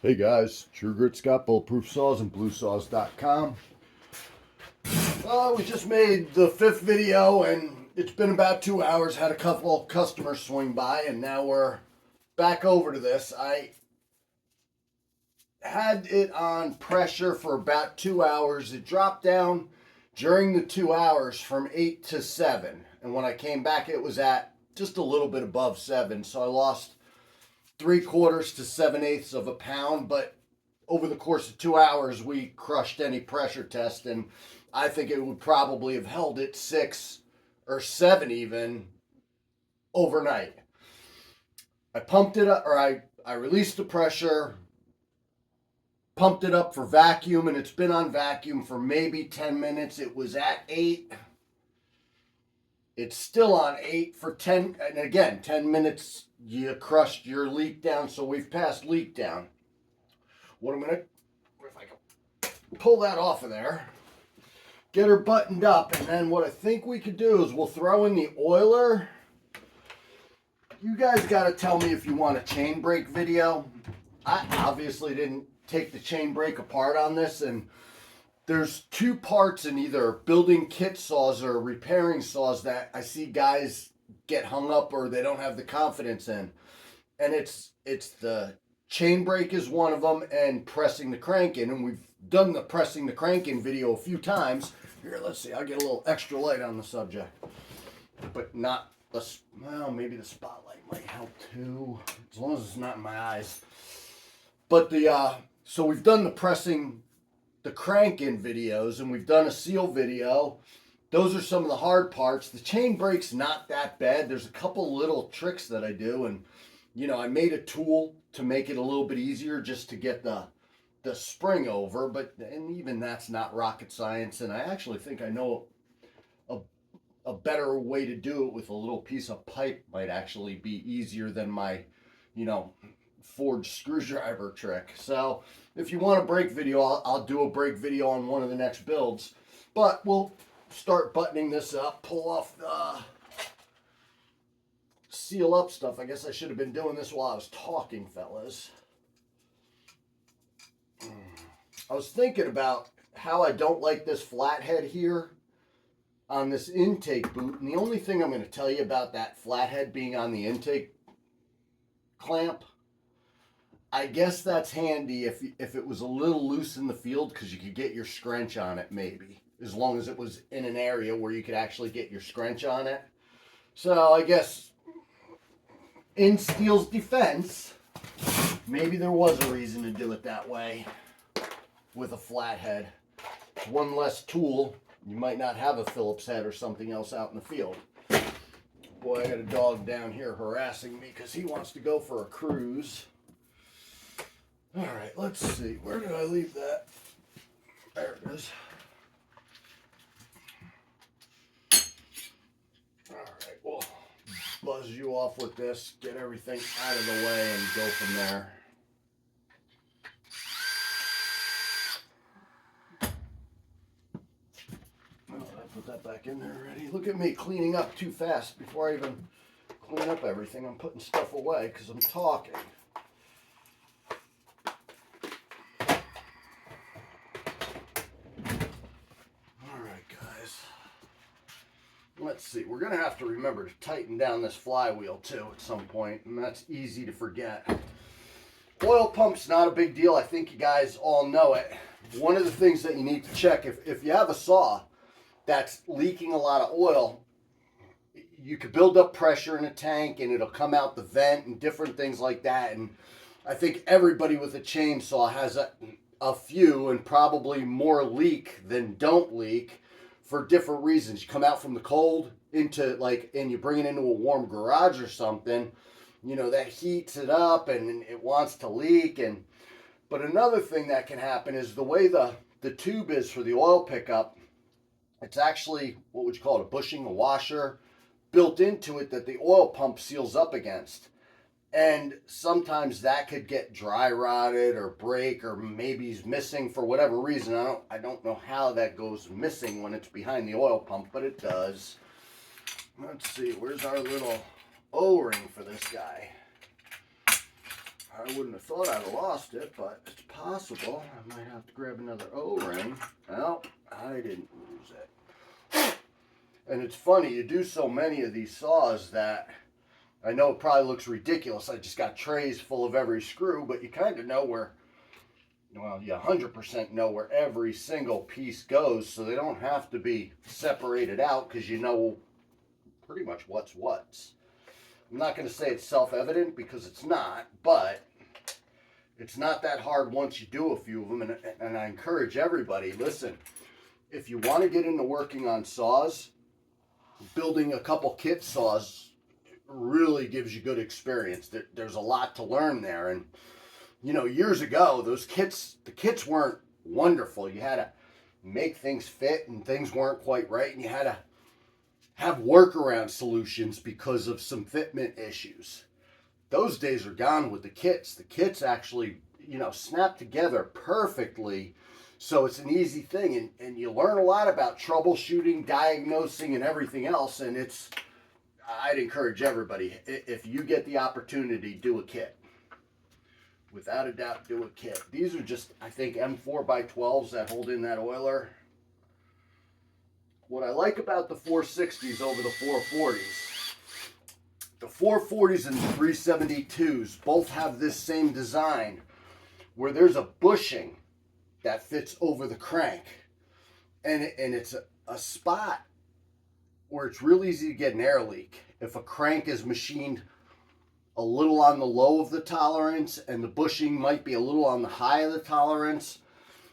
Hey guys, True Grit Scott, Bulletproof Saws and BLUESAWS.com. We just made the 5th video and it's been about 2 hours. Had a couple of customers swing by and now we're back over to this. I had it on pressure for about 2 hours. It dropped down during the 2 hours from 8 to 7. And when I came back, it was at just a little bit above 7. So I lost 3/4 to 7/8 of a pound, but over the course of 2 hours, we crushed any pressure test, and I think it would probably have held at 6 or 7 even overnight. I pumped it up, or I released the pressure, pumped it up for vacuum, and it's been on vacuum for maybe 10 minutes. It was at 8. It's still on 8 for 10, and again, 10 minutes, you crushed your leak down, so we've passed leak down. What I'm gonna, if I can pull that off of there, get her buttoned up, and then what I think we could do is we'll throw in the oiler. You guys gotta tell me if you want a chain brake video. I obviously didn't take the chain brake apart on this, and there's 2 parts in either building kit saws or repairing saws that I see guys get hung up or they don't have the confidence in. And it's the chain brake is one of them and pressing the crank in. And we've done the pressing the crank in video a few times. Here, let's see, I'll get a little extra light on the subject. But not the, well, maybe the spotlight might help too, as long as it's not in my eyes. But so we've done the pressing the crank in videos, and we've done a seal video. Those are some of the hard parts. The chain brake's not that bad. There's a couple little tricks that I do, and you know, I made a tool to make it a little bit easier just to get the spring over, and even that's not rocket science, and I actually think I know a better way to do it with a little piece of pipe might actually be easier than my, you know, forged screwdriver trick. So if you want a brake video, I'll do a brake video on one of the next builds. But we'll start buttoning this up, pull off the seal up stuff. I guess I should have been doing this while I was talking, fellas. I was thinking about how I don't like this flathead here on this intake boot. And the only thing I'm going to tell you about that flathead being on the intake clamp, I guess that's handy if it was a little loose in the field, because you could get your scrunch on it maybe, as long as it was in an area where you could actually get your scrunch on it. So I guess in Stihl's defense, maybe there was a reason to do it that way with a flathead. One less tool. You might not have a Phillips head or something else out in the field. Boy, I got a dog down here harassing me because he wants to go for a cruise. All right, let's see. Where did I leave that? There it is. All right, we'll buzz you off with this, get everything out of the way, and go from there. Oh, I put that back in there already. Look at me cleaning up too fast before I even clean up everything. I'm putting stuff away because I'm talking. Let's see, we're going to have to remember to tighten down this flywheel too at some point, and that's easy to forget. Oil pump's not a big deal. I think you guys all know it. One of the things that you need to check, if you have a saw that's leaking a lot of oil, you could build up pressure in a tank and it'll come out the vent and different things like that. And I think everybody with a chainsaw has a few and probably more leak than don't leak, for different reasons. You come out from the cold into and you bring it into a warm garage or something, you know, that heats it up and it wants to leak. But another thing that can happen is the way the tube is for the oil pickup, it's actually, what would you call it, a bushing, a washer built into it that the oil pump seals up against. And sometimes that could get dry rotted or break, or maybe he's missing for whatever reason. I don't know how that goes missing when it's behind the oil pump, but it does. Let's see, where's our little O-ring for this guy? I wouldn't have thought I'd have lost it, but it's possible. I might have to grab another O-ring. Well, I didn't lose it. And it's funny, you do so many of these saws that I know it probably looks ridiculous. I just got trays full of every screw, but you kind of know where, well, you 100% know where every single piece goes, so they don't have to be separated out because you know pretty much what's what's. I'm not going to say it's self-evident because it's not, but it's not that hard once you do a few of them, and I encourage everybody, listen, if you want to get into working on saws, building a couple kit saws really gives you good experience. There's a lot to learn there, and you know, years ago, the kits weren't wonderful. You had to make things fit, and things weren't quite right, and you had to have workaround solutions because of some fitment issues. Those days are gone with the kits. The kits actually, you know, snap together perfectly, so it's an easy thing, and you learn a lot about troubleshooting, diagnosing, and everything else, and I'd encourage everybody, if you get the opportunity, do a kit. Without a doubt, do a kit. These are just, I think, M4x12s that hold in that oiler. What I like about the 460s over the 440s, the 440s and the 372s both have this same design where there's a bushing that fits over the crank. And it's a spot where it's real easy to get an air leak. If a crank is machined a little on the low of the tolerance and the bushing might be a little on the high of the tolerance,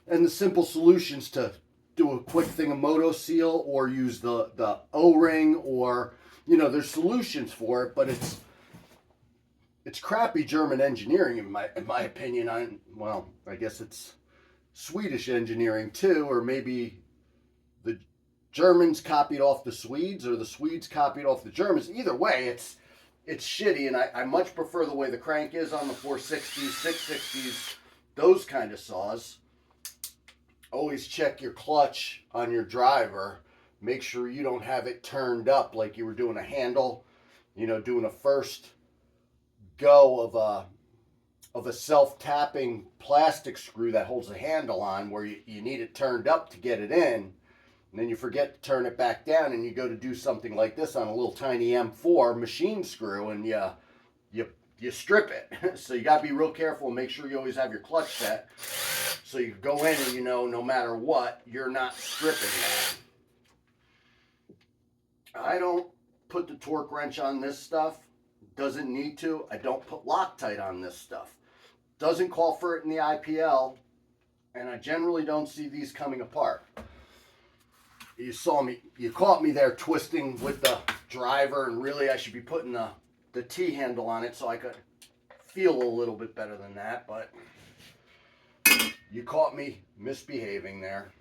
and the simple solutions to do a quick thing of moto seal or use the O-ring, or you know, there's solutions for it, but it's crappy German engineering in my opinion. Well, I guess it's Swedish engineering too, or maybe the Germans copied off the Swedes or the Swedes copied off the Germans. Either way, it's shitty, and I much prefer the way the crank is on the 460s, 660s, those kind of saws. Always check your clutch on your driver. Make sure you don't have it turned up like you were doing a handle, you know, doing a first go of a self-tapping plastic screw that holds the handle on, where you need it turned up to get it in, and then you forget to turn it back down, and you go to do something like this on a little tiny M4 machine screw, and you strip it. So you got to be real careful and make sure you always have your clutch set, so you go in and you know, no matter what, you're not stripping that. I don't put the torque wrench on this stuff. Doesn't need to. I don't put Loctite on this stuff. Doesn't call for it in the IPL, and I generally don't see these coming apart. You caught me there twisting with the driver, and really I should be putting the T-handle on it so I could feel a little bit better than that, but you caught me misbehaving there.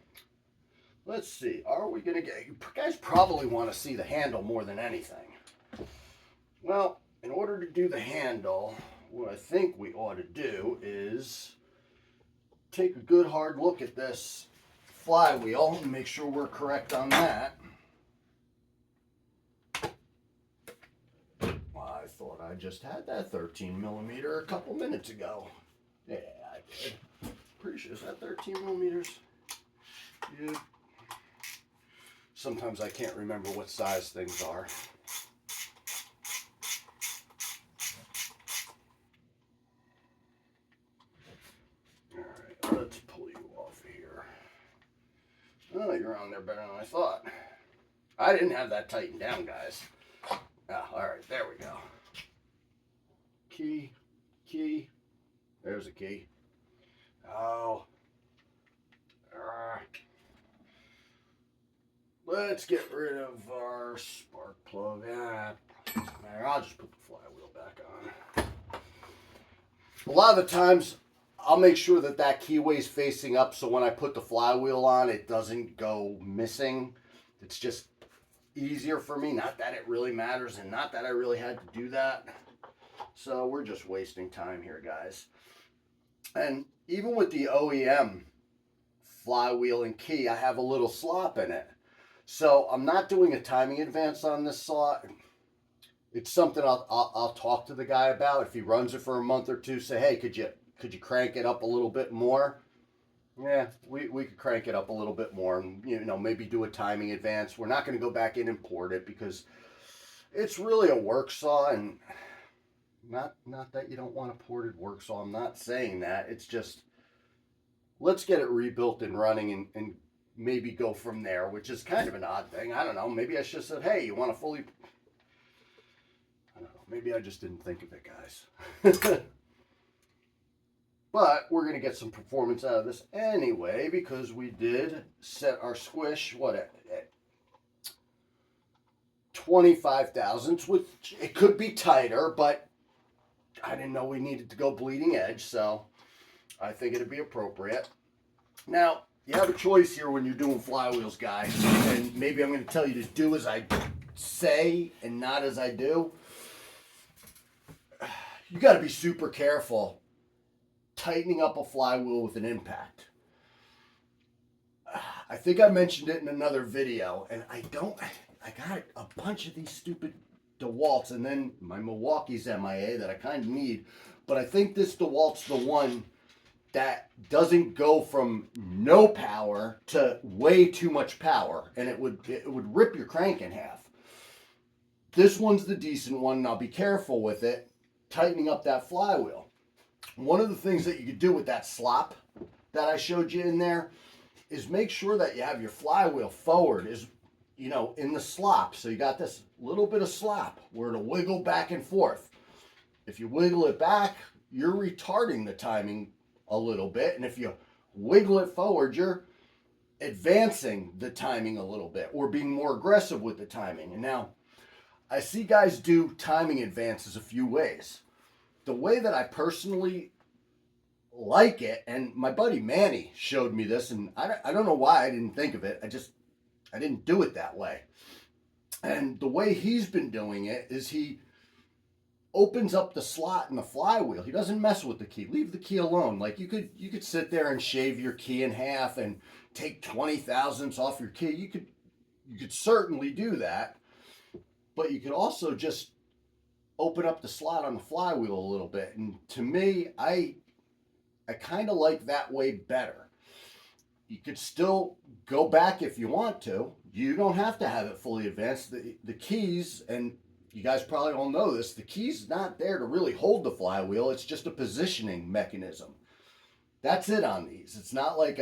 Let's see, are we gonna get, you guys probably want to see the handle more than anything. Well, in order to do the handle, what I think we ought to do is take a good hard look at this flywheel and make sure we're correct on that. I thought I just had that 13 millimeter a couple minutes ago. Yeah, I did. Pretty sure, is that 13 millimeters? Yeah. Sometimes I can't remember what size things are. Alright, let's pull you off of here. Oh, you're on there better than I thought. I didn't have that tightened down, guys. Alright, there we go. Key. There's a key. Oh. Let's get rid of our spark plug. I'll just put the flywheel back on. A lot of the times, I'll make sure that keyway's facing up, so when I put the flywheel on, it doesn't go missing. It's just easier for me. Not that it really matters, and not that I really had to do that. So we're just wasting time here, guys. And even with the OEM flywheel and key, I have a little slop in it. So I'm not doing a timing advance on this saw. It's something I'll talk to the guy about. If he runs it for a month or two, say, hey, could you crank it up a little bit more? Yeah, we could crank it up a little bit more, and maybe do a timing advance. We're not going to go back in and port it because it's really a work saw, and not that you don't want a ported work saw. I'm not saying that. It's just let's get it rebuilt and running, and maybe go from there, which is kind of an odd thing. I don't know. Maybe I should have said, hey, you want to fully. I don't know. Maybe I just didn't think of it, guys. But we're going to get some performance out of this anyway, because we did set our squish, at 25 thousandths, which it could be tighter, but I didn't know we needed to go bleeding edge, so I think it'd be appropriate. Now, you have a choice here when you're doing flywheels, guys, and maybe I'm going to tell you to do as I say and not as I do. You got to be super careful tightening up a flywheel with an impact. I think I mentioned it in another video, and I got a bunch of these stupid DeWalt's, and then my Milwaukee's MIA that I kind of need, but I think this DeWalt's the one that doesn't go from no power to way too much power, and it would rip your crank in half. This one's the decent one, and I'll be careful with it, tightening up that flywheel. One of the things that you could do with that slop that I showed you in there is make sure that you have your flywheel forward in the slop. So you got this little bit of slop where it'll wiggle back and forth. If you wiggle it back, you're retarding the timing a little bit. And if you wiggle it forward, you're advancing the timing a little bit, or being more aggressive with the timing. And now I see guys do timing advances a few ways. The way that I personally like it, and my buddy Manny showed me this, and I don't know why I didn't think of it. I didn't do it that way. And the way he's been doing it is he opens up the slot in the flywheel. He doesn't mess with the key. Leave the key alone. Like you could sit there and shave your key in half and take 20 thousandths off your key. You could certainly do that, but you could also just open up the slot on the flywheel a little bit. And to me, I kind of like that way better. You could still go back if you want to. You don't have to have it fully advanced. The keys, and you guys probably all know this, the key's not there to really hold the flywheel. It's just a positioning mechanism. That's it on these. It's not like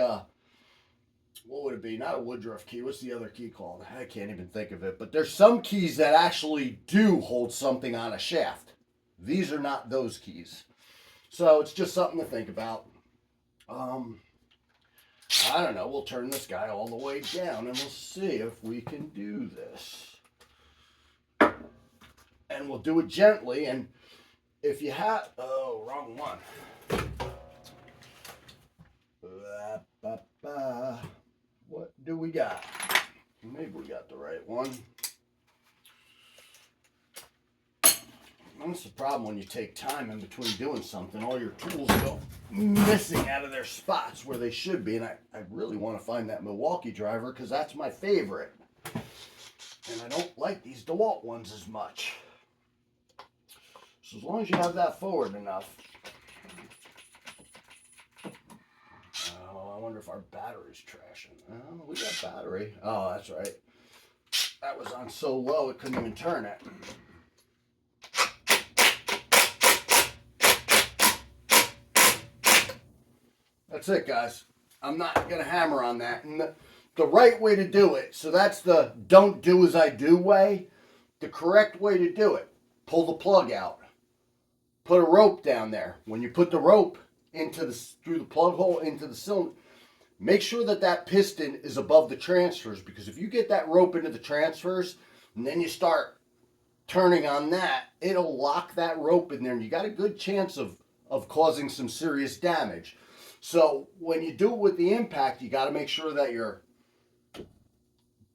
what would it be? Not a Woodruff key. What's the other key called? I can't even think of it. But there's some keys that actually do hold something on a shaft. These are not those keys. So it's just something to think about. I don't know. We'll turn this guy all the way down and we'll see if we can do this. And we'll do it gently. And if you have... Oh, wrong one. What do we got? Maybe we got the right one. That's the problem when you take time in between doing something. All your tools go missing out of their spots where they should be. And I really want to find that Milwaukee driver because that's my favorite. And I don't like these DeWalt ones as much. So as long as you have that forward enough. Oh, I wonder if our battery's trashing. Oh, we got battery. Oh, that's right. That was on so low it couldn't even turn it. That's it, guys. I'm not going to hammer on that. And the right way to do it, so that's the don't do as I do way. The correct way to do it, pull the plug out. Put a rope down there. When you put the rope through the plug hole into the cylinder, make sure that piston is above the transfers, because if you get that rope into the transfers and then you start turning on that, it'll lock that rope in there and you got a good chance of causing some serious damage. So when you do it with the impact, you got to make sure that your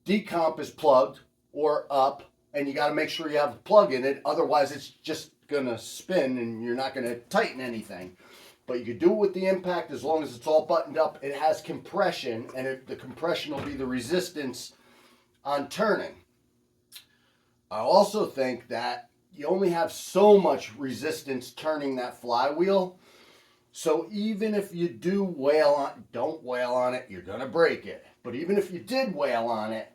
decomp is plugged or up, and you got to make sure you have a plug in it. Otherwise, it's just going to spin and you're not going to tighten anything. But you can do it with the impact as long as it's all buttoned up. It has compression, and the compression will be the resistance on turning. I also think that you only have so much resistance turning that flywheel. So even if you do wail on, don't wail on it, you're gonna break it. But even if you did wail on it,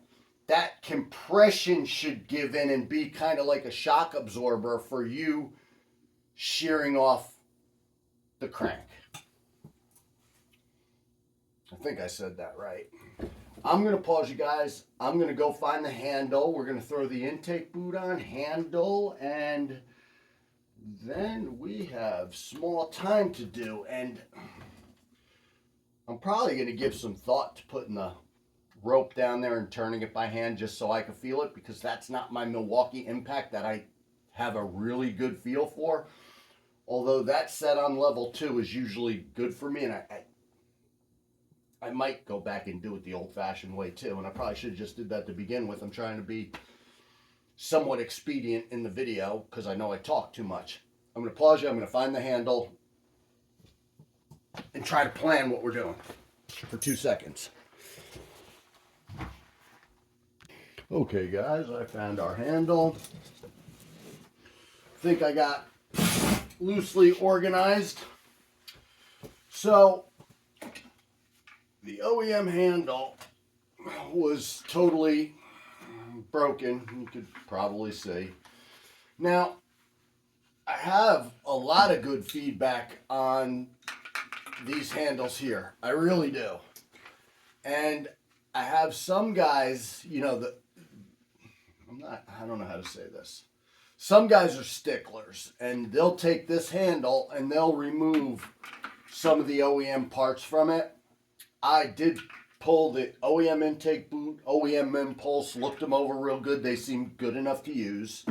that compression should give in and be kind of like a shock absorber for you shearing off the crank. I think I said that right. I'm going to pause you guys. I'm going to go find the handle. We're going to throw the intake boot on, handle, and then we have small time to do. And I'm probably going to give some thought to putting the rope down there and turning it by hand just so I can feel it, because that's not my Milwaukee impact that I have a really good feel for. Although that set on level 2 is usually good for me, and I might go back and do it the old-fashioned way too, and I probably should have just did that to begin with. I'm trying to be somewhat expedient in the video because I know I talk too much. I'm going to pause you. I'm going to find the handle and try to plan what we're doing for 2 seconds. Okay, guys, I found our handle. I think I got loosely organized. So the OEM handle was totally broken, you could probably see. Now, I have a lot of good feedback on these handles here. I really do. And I have some guys, you know, I don't know how to say this. Some guys are sticklers, and they'll take this handle and they'll remove some of the OEM parts from it. I did pull the OEM intake boot, OEM impulse, looked them over real good. They seemed good enough to use.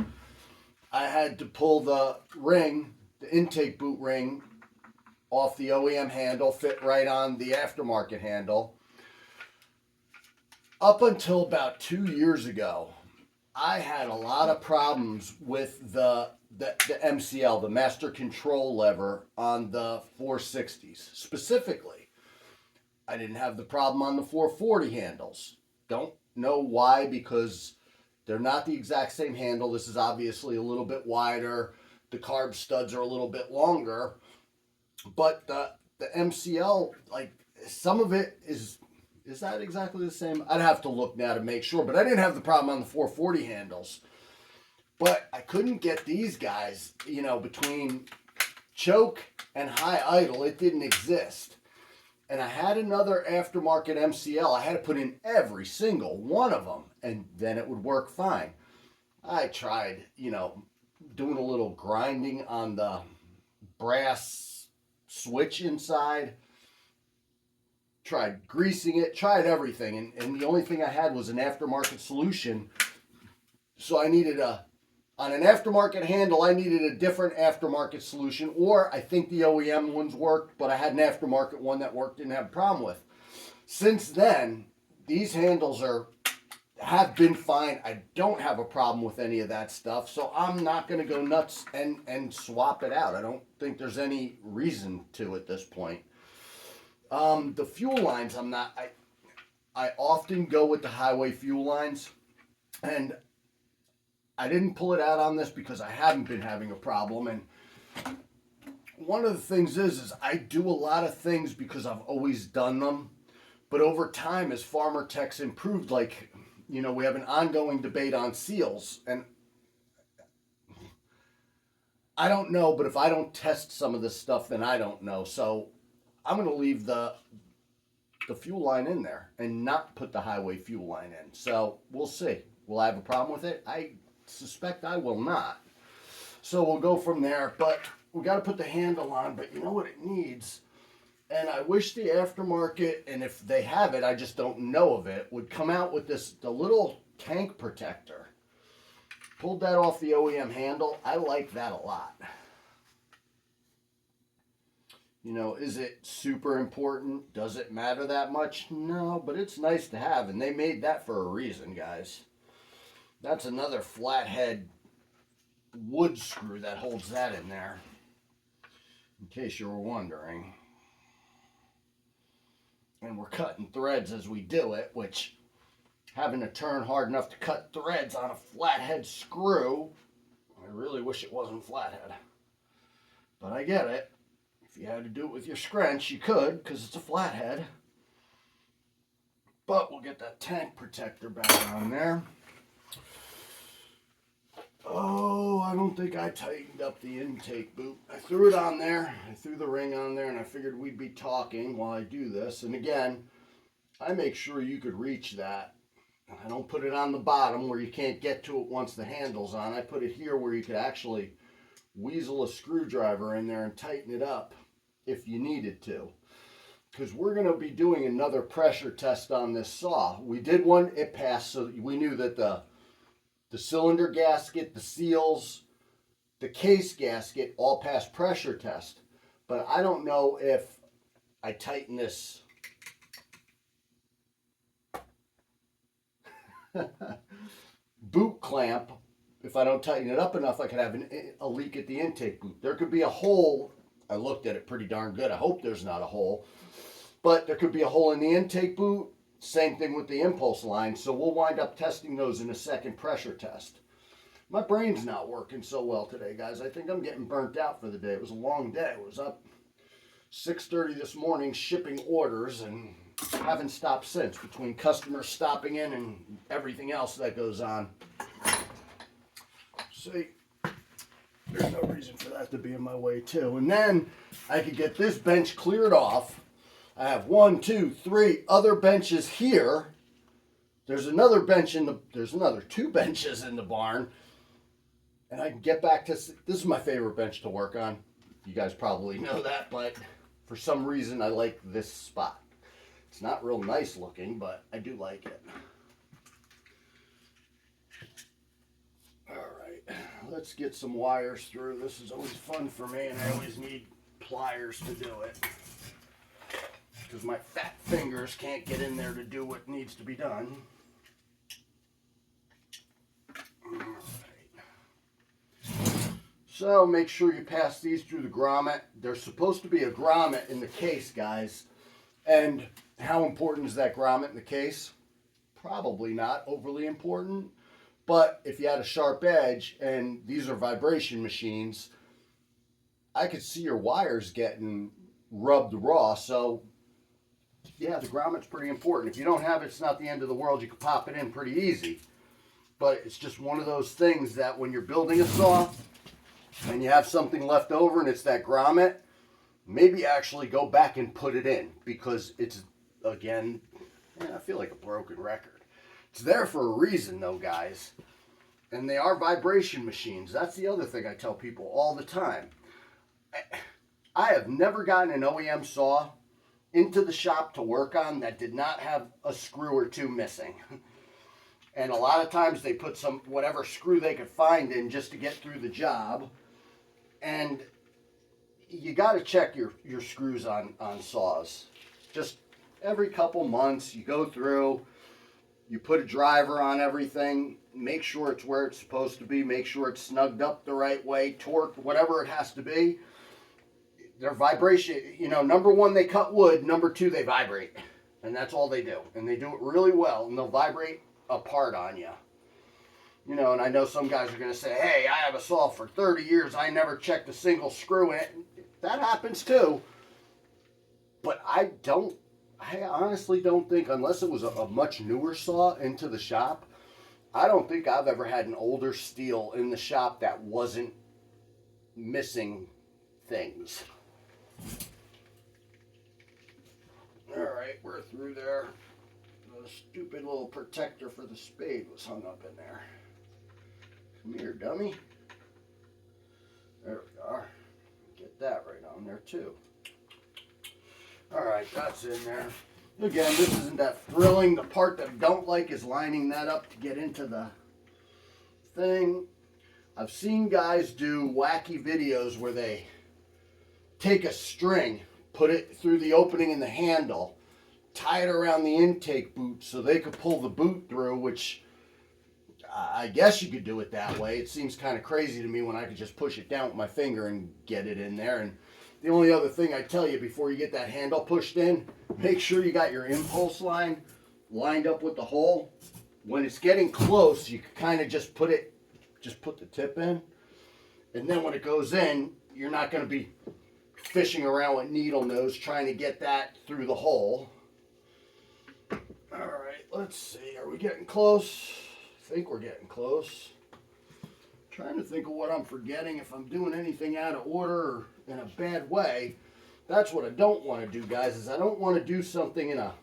I had to pull the ring, the intake boot ring, off the OEM handle, fit right on the aftermarket handle. Up until about 2 years ago, I had a lot of problems with the MCL, the master control lever on the 460s. Specifically, I didn't have the problem on the 440 handles. Don't know why, because they're not the exact same handle. This is obviously a little bit wider. The carb studs are a little bit longer. But the MCL, like, some of it is that exactly the same? I'd have to look now to make sure. But I didn't have the problem on the 440 handles. But I couldn't get these guys, you know, between choke and high idle. It didn't exist. And I had another aftermarket MCL. I had to put in every single one of them, and then it would work fine. I tried, you know, doing a little grinding on the brass switch inside. Tried greasing it, tried everything, and the only thing I had was an aftermarket solution. So I needed on an aftermarket handle, I needed a different aftermarket solution, or I think the OEM ones worked, but I had an aftermarket one that worked, didn't have a problem with. Since then, these handles have been fine. I don't have a problem with any of that stuff, so I'm not going to go nuts and swap it out. I don't think there's any reason to at this point. The fuel lines, I often go with the highway fuel lines, and I didn't pull it out on this because I haven't been having a problem. And one of the things is I do a lot of things because I've always done them. But over time, as farmer techs improved, like, you know, we have an ongoing debate on seals. And I don't know, but if I don't test some of this stuff, then I don't know. So I'm going to leave the fuel line in there and not put the highway fuel line in. So we'll see. Will I have a problem with it? I suspect I will not. So we'll go from there. But we got to put the handle on. But you know what it needs? And I wish the aftermarket, and if they have it, I just don't know of it, would come out with the little tank protector. Pulled that off the OEM handle. I like that a lot. You know, is it super important? Does it matter that much? No, but it's nice to have, and they made that for a reason, guys. That's another flathead wood screw that holds that in there, in case you were wondering. And we're cutting threads as we do it, which having to turn hard enough to cut threads on a flathead screw, I really wish it wasn't flathead. But I get it. If you had to do it with your scrunch, you could, because it's a flathead. But we'll get that tank protector back on there. Oh, I don't think I tightened up the intake boot. I threw it on there. I threw the ring on there, and I figured we'd be talking while I do this. And again, I make sure you could reach that. I don't put it on the bottom where you can't get to it once the handle's on. I put it here where you could actually weasel a screwdriver in there and tighten it up if you needed to. Because we're going to be doing another pressure test on this saw. We did one, it passed, so we knew that the cylinder gasket, the seals, the case gasket all passed pressure test. But I don't know if I tighten this boot clamp, if I don't tighten it up enough, I could have a leak at the intake boot. There could be a hole. I looked at it pretty darn good. I hope there's not a hole. But there could be a hole in the intake boot. Same thing with the impulse line. So we'll wind up testing those in a second pressure test. My brain's not working so well today, guys. I think I'm getting burnt out for the day. It was a long day. I was up 6:30 this morning shipping orders and haven't stopped since, between customers stopping in and everything else that goes on. See, there's no reason for that to be in my way too. And then I could get this bench cleared off. I have 1, 2, 3 other benches here. There's another bench there's another 2 benches in the barn. And I can get back to, this is my favorite bench to work on. You guys probably know that, but for some reason I like this spot. It's not real nice looking, but I do like it. All right, let's get some wires through. This is always fun for me, and I always need pliers to do it, because my fat fingers can't get in there to do what needs to be done. All right. So make sure you pass these through the grommet. There's supposed to be a grommet in the case, guys. And how important is that grommet in the case? Probably not overly important. But if you had a sharp edge, and these are vibration machines, I could see your wires getting rubbed raw. So yeah, the grommet's pretty important. If you don't have it, it's not the end of the world. You can pop it in pretty easy. But it's just one of those things that when you're building a saw and you have something left over and it's that grommet, maybe actually go back and put it in, because it's, again, I feel like a broken record. It's there for a reason though, guys. And they are vibration machines. That's the other thing I tell people all the time. I have never gotten an OEM saw into the shop to work on that did not have a screw or 2 missing. And a lot of times they put some, whatever screw they could find in just to get through the job. And you got to check your screws on saws. Just every couple months you go through, you put a driver on everything, make sure it's where it's supposed to be, make sure it's snugged up the right way, torqued, whatever it has to be. Their vibration, number 1, they cut wood, number 2, they vibrate. And that's all they do. And they do it really well, and they'll vibrate apart on you. And I know some guys are going to say, hey, I have a saw for 30 years, I never checked a single screw in it. That happens too. But I honestly don't think, unless it was a much newer saw into the shop, I don't think I've ever had an older Stihl in the shop that wasn't missing things. All right, we're through there. The stupid little protector for the spade was hung up in there. Come here, dummy. There we are. Get that right on there too. All right, that's in there. Again, this isn't that thrilling. The part that I don't like is lining that up to get into the thing. I've seen guys do wacky videos where they take a string, put it through the opening in the handle, tie it around the intake boot so they could pull the boot through, which I guess you could do it that way. It seems kind of crazy to me when I could just push it down with my finger and get it in there. And the only other thing I tell you before you get that handle pushed in, make sure you got your impulse line lined up with the hole. When it's getting close, you can kind of just put the tip in. And then when it goes in, you're not going to be fishing around with needle nose trying to get that through the hole. All right, let's see. Are we getting close? I think we're getting close. Trying to think of what I'm forgetting, if I'm doing anything out of order or in a bad way. That's what I don't want to do, guys, is I don't want to do something in a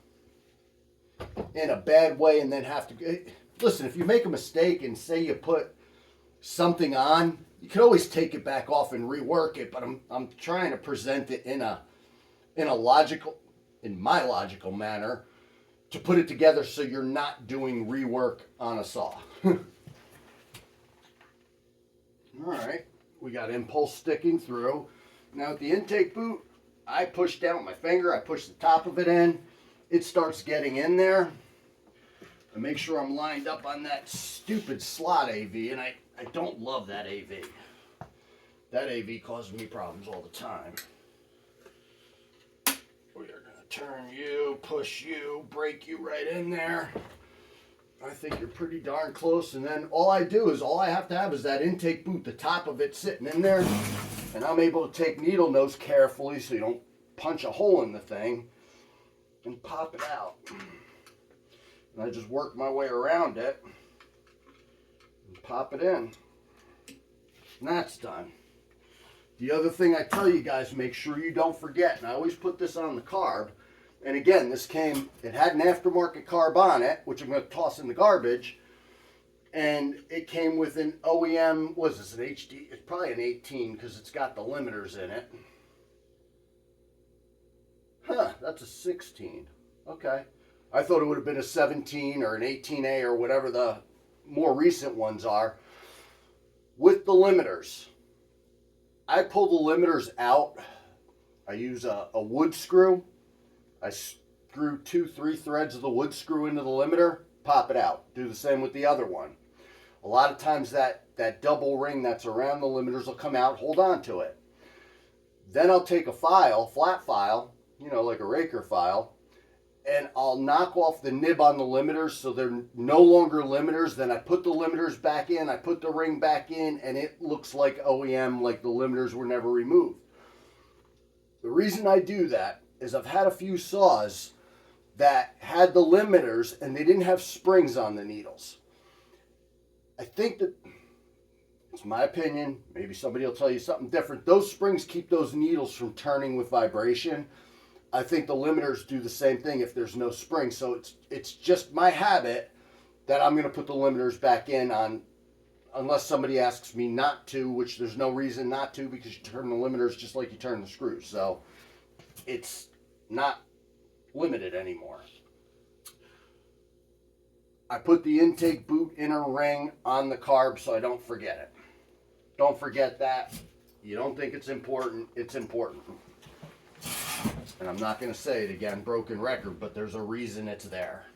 bad way and then have to... Listen, if you make a mistake and say you put something on, you can always take it back off and rework it, but I'm trying to present it in my logical manner to put it together so you're not doing rework on a saw. All right, we got impulse sticking through. Now at the intake boot, I push down with my finger, I push the top of it in, it starts getting in there. I make sure I'm lined up on that stupid slot AV, and I don't love that AV. That AV causes me problems all the time. We are going to turn you, push you, break you right in there. I think you're pretty darn close, and then all I have to have is that intake boot, the top of it sitting in there, and I'm able to take needle nose carefully so you don't punch a hole in the thing and pop it out. And I just work my way around it and pop it in. And that's done. The other thing I tell you guys, make sure you don't forget, and I always put this on the carb, and again, it had an aftermarket carb on it, which I'm going to toss in the garbage, and it came with an OEM, was this an HD? It's probably an 18 because it's got the limiters in it. Huh, that's a 16. Okay. I thought it would have been a 17 or an 18A or whatever the more recent ones are. With the limiters, I pull the limiters out. I use a wood screw. I screw 2-3 threads of the wood screw into the limiter, pop it out. Do the same with the other one. A lot of times that double ring that's around the limiters will come out, hold on to it. Then I'll take a file, flat file, like a raker file, and I'll knock off the nib on the limiters so they're no longer limiters. Then I put the limiters back in, I put the ring back in, and it looks like OEM, like the limiters were never removed. The reason I do that is I've had a few saws that had the limiters and they didn't have springs on the needles. I think that, it's my opinion, maybe somebody will tell you something different, those springs keep those needles from turning with vibration. I think the limiters do the same thing if there's no spring. So it's just my habit that I'm going to put the limiters back in on, unless somebody asks me not to, which there's no reason not to, because you turn the limiters just like you turn the screws. So it's not limited anymore. I put the intake boot inner ring on the carb so I don't forget it. Don't forget that. You don't think it's important, it's important. And I'm not going to say it again, broken record, but there's a reason it's there.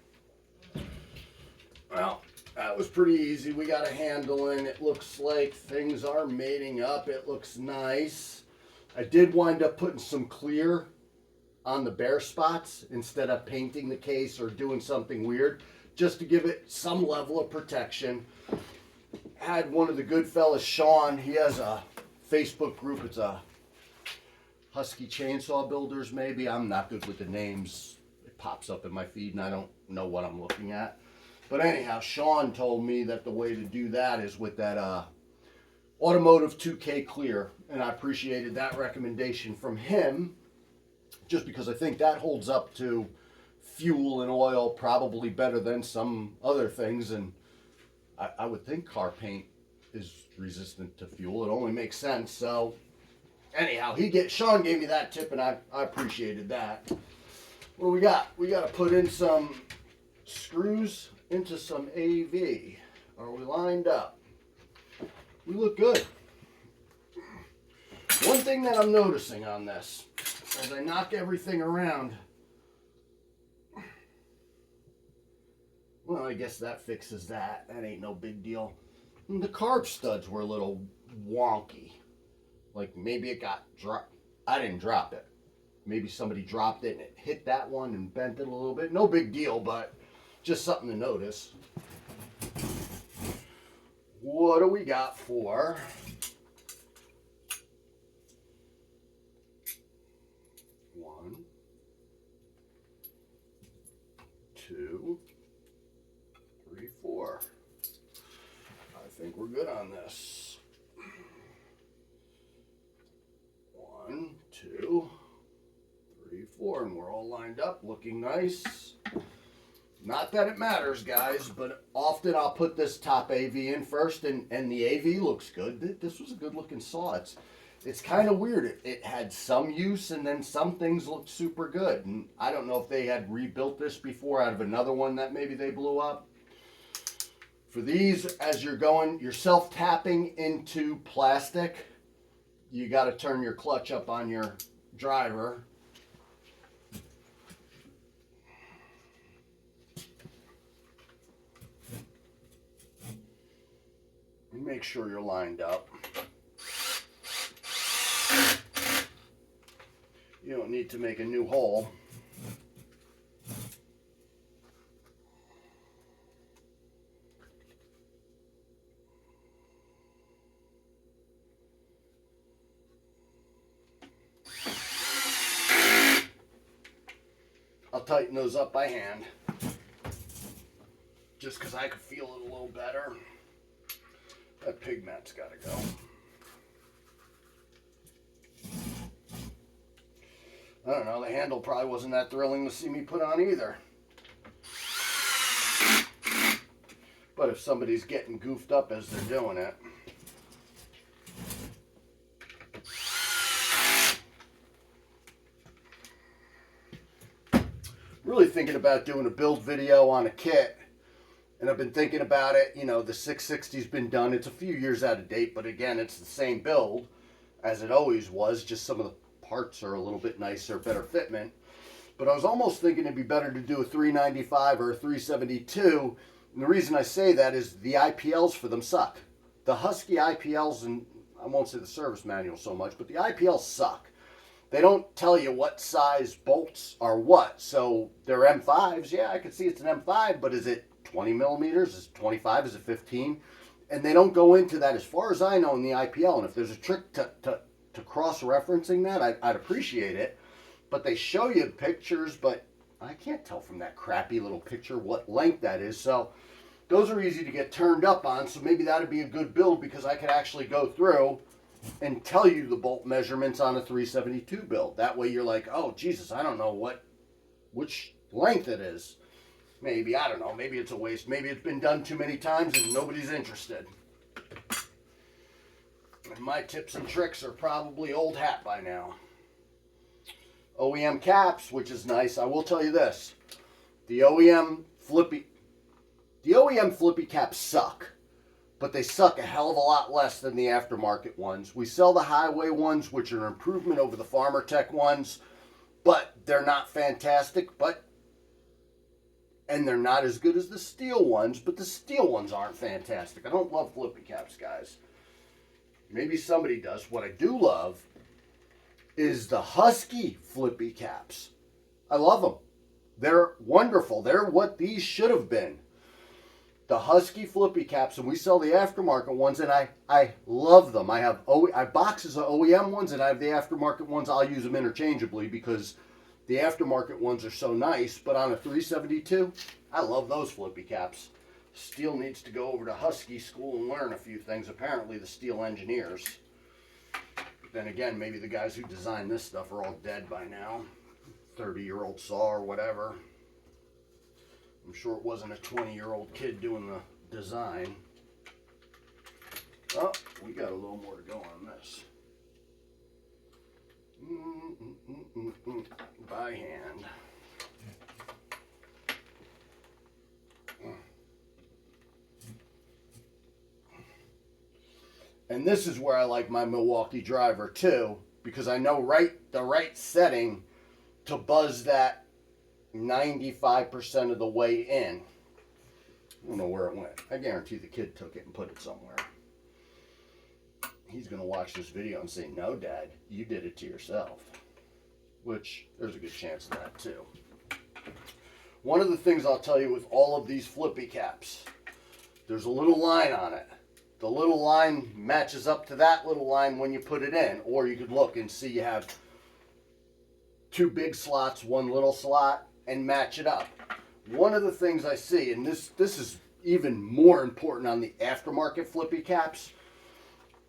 Well, that was pretty easy. We got a handle in. It looks like things are mating up. It looks nice. I did wind up putting some clear on the bare spots instead of painting the case or doing something weird, just to give it some level of protection. Had one of the good fellas, Sean, he has a Facebook group. It's a Husky Chainsaw Builders, maybe. I'm not good with the names. It pops up in my feed and I don't know what I'm looking at. But anyhow, Sean told me that the way to do that is with that Automotive 2K Clear. And I appreciated that recommendation from him, just because I think that holds up to fuel and oil probably better than some other things. And I would think car paint is resistant to fuel. It only makes sense. So anyhow, Sean gave me that tip, and I appreciated that. What do we got? We got to put in some screws into some AV. Are we lined up? We look good. One thing that I'm noticing on this, as I knock everything around, well, I guess that fixes that. That ain't no big deal. And the carb studs were a little wonky. Like maybe it got dropped. I didn't drop it. Maybe somebody dropped it and it hit that one and bent it a little bit. No big deal, but just something to notice. What do we got for 2, 3, 4. I think we're good on this. 1, 2, 3, 4, and we're all lined up, looking nice. Not that it matters, guys, but often I'll put this top AV in first, and the AV looks good. This was a good looking saw. It's kind of weird. It had some use, and then some things looked super good. And I don't know if they had rebuilt this before out of another one that maybe they blew up. For these, as you're self-tapping into plastic, you got to turn your clutch up on your driver. Make sure you're lined up. You don't need to make a new hole. I'll tighten those up by hand, just because I could feel it a little better. That pig mat's got to go. I don't know, the handle probably wasn't that thrilling to see me put on either. But if somebody's getting goofed up as they're doing it. Really thinking about doing a build video on a kit. And I've been thinking about it, you know, the 660's been done. It's a few years out of date, but again, it's the same build as it always was. Just some of the parts are a little bit nicer, better fitment. But I was almost thinking it'd be better to do a 395 or a 372. And the reason I say that is the IPLs for them suck. The Husky IPLs, and I won't say the service manual so much, but the IPLs suck. They don't tell you what size bolts are what. So they're M5s. Yeah, I can see it's an M5, but is it 20 millimeters? Is it 25? Is it 15? And they don't go into that as far as I know in the IPL. And if there's a trick to cross-referencing that, I'd appreciate it. But they show you pictures, but I can't tell from that crappy little picture what length that is. So those are easy to get turned up on. So maybe that would be a good build, because I could actually go through and tell you the bolt measurements on a 372 build. That way you're like, oh, Jesus, I don't know which length it is. Maybe, I don't know, maybe it's a waste. Maybe it's been done too many times and nobody's interested. And my tips and tricks are probably old hat by now. OEM caps, which is nice. I will tell you this. The OEM flippy caps suck. But they suck a hell of a lot less than the aftermarket ones. We sell the highway ones, which are an improvement over the Farmer Tech ones. But they're not fantastic, and they're not as good as the Stihl ones, but the Stihl ones aren't fantastic. I don't love flippy caps, guys. Maybe somebody does. What I do love is the Husky flippy caps. I love them. They're wonderful. They're what these should have been. The Husky flippy caps, and we sell the aftermarket ones, and I love them. I have boxes of OEM ones, and I have the aftermarket ones. I'll use them interchangeably because the aftermarket ones are so nice. But on a 372, I love those flippy caps. Stihl needs to go over to Husky school and learn a few things. Apparently the Stihl engineers. But then again, maybe the guys who designed this stuff are all dead by now. 30-year-old saw or whatever. I'm sure it wasn't a 20-year-old kid doing the design. Oh, we got a little more to go on this. By hand. And this is where I like my Milwaukee driver too, because I know the right setting to buzz that 95% of the way in. I don't know where it went. I guarantee the kid took it and put it somewhere. He's going to watch this video and say, no, Dad, you did it to yourself. Which, there's a good chance of that, too. One of the things I'll tell you with all of these flippy caps, there's a little line on it. The little line matches up to that little line when you put it in. Or you could look and see you have two big slots, one little slot, and match it up. one of the things I see, and this is even more important on the aftermarket flippy caps,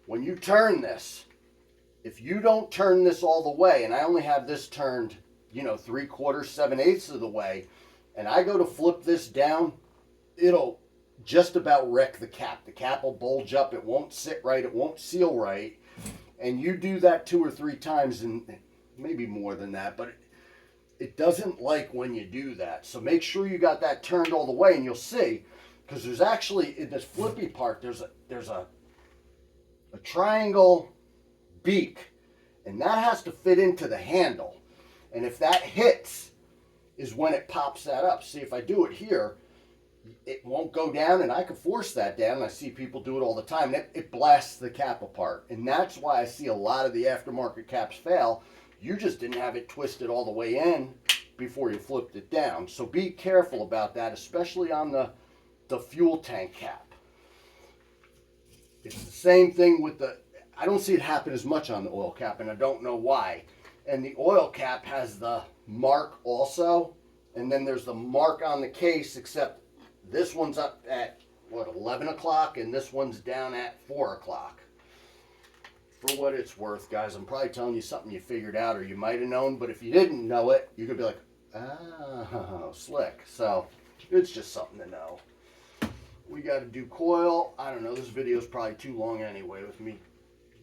when you turn this, if you don't turn this all the way, and I only have this turned, 3/4, 7/8 of the way, and I go to flip this down, it'll just about wreck the cap. The cap will bulge up, it won't sit right, it won't seal right, and you do that 2 or 3 times, and maybe more than that, but it doesn't like when you do that. So make sure you got that turned all the way, and you'll see, because there's actually, in this flippy part, there's a triangle beak, and that has to fit into the handle. And if that hits, is when it pops that up. See, if I do it here, it won't go down, and I can force that down, and I see people do it all the time. It blasts the cap apart, and that's why I see a lot of the aftermarket caps fail. You just didn't have it twisted all the way in before you flipped it down. So be careful about that, especially on the fuel tank cap. It's the same thing with I don't see it happen as much on the oil cap, and I don't know why. And the oil cap has the mark also, and then there's the mark on the case, except this one's up at, 11 o'clock, and this one's down at 4 o'clock. For what it's worth, guys, I'm probably telling you something you figured out or you might have known, but if you didn't know it, you could be like, oh, slick. So it's just something to know. We got to do coil. I don't know, this video is probably too long anyway with me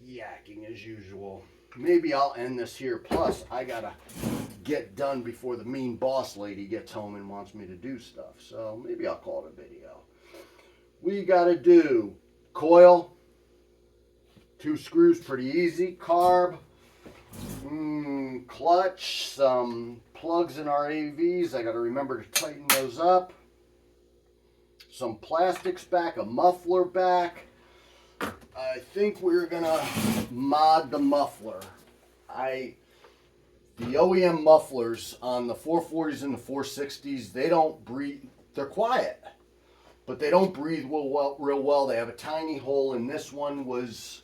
yakking as usual. Maybe I'll end this here. Plus, I got to get done before the mean boss lady gets home and wants me to do stuff. So maybe I'll call it a video. We got to do coil. 2 screws, pretty easy. Carb, clutch, some plugs in our AVs. I got to remember to tighten those up. Some plastics back, a muffler back. I think we're gonna mod the muffler. The OEM mufflers on the 440s and the 460s, they don't breathe. They're quiet, but they don't breathe real well. They have a tiny hole, and this one was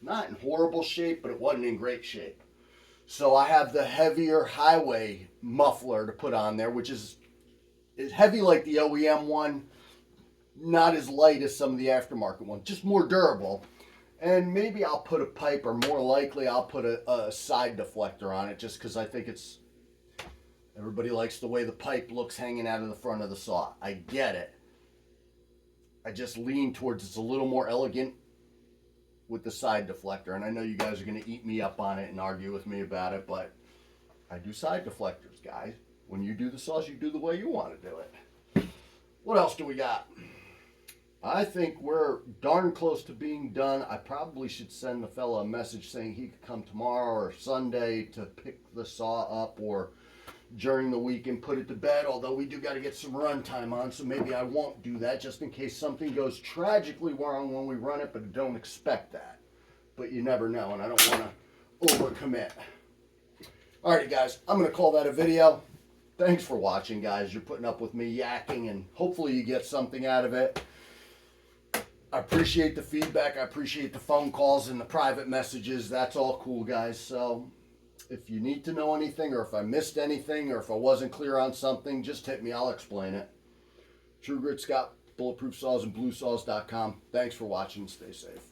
not in horrible shape, but it wasn't in great shape. So I have the heavier highway muffler to put on there, which is heavy like the OEM one, not as light as some of the aftermarket ones, just more durable. And maybe I'll put a pipe, or more likely I'll put a side deflector on it, just because I think everybody likes the way the pipe looks hanging out of the front of the saw. I get it. I just lean towards it's a little more elegant with the side deflector, and I know you guys are going to eat me up on it and argue with me about it, but I do side deflectors, guys. When you do the saws, you do the way you want to do it. What else do we got? I think we're darn close to being done. I probably should send the fella a message saying he could come tomorrow or Sunday to pick the saw up, or during the week and put it to bed, although we do got to get some run time on, so maybe I won't do that just in case something goes tragically wrong when we run it, but don't expect that. But you never know, and I don't want to overcommit. Alrighty, guys, I'm going to call that a video. Thanks for watching, guys. You're putting up with me yakking, and hopefully you get something out of it. I appreciate the feedback. I appreciate the phone calls and the private messages. That's all cool, guys. So if you need to know anything, or if I missed anything, or if I wasn't clear on something, just hit me. I'll explain it. True Grit Scott, Bulletproof Saws, and BLUESAWS.com. Thanks for watching. Stay safe.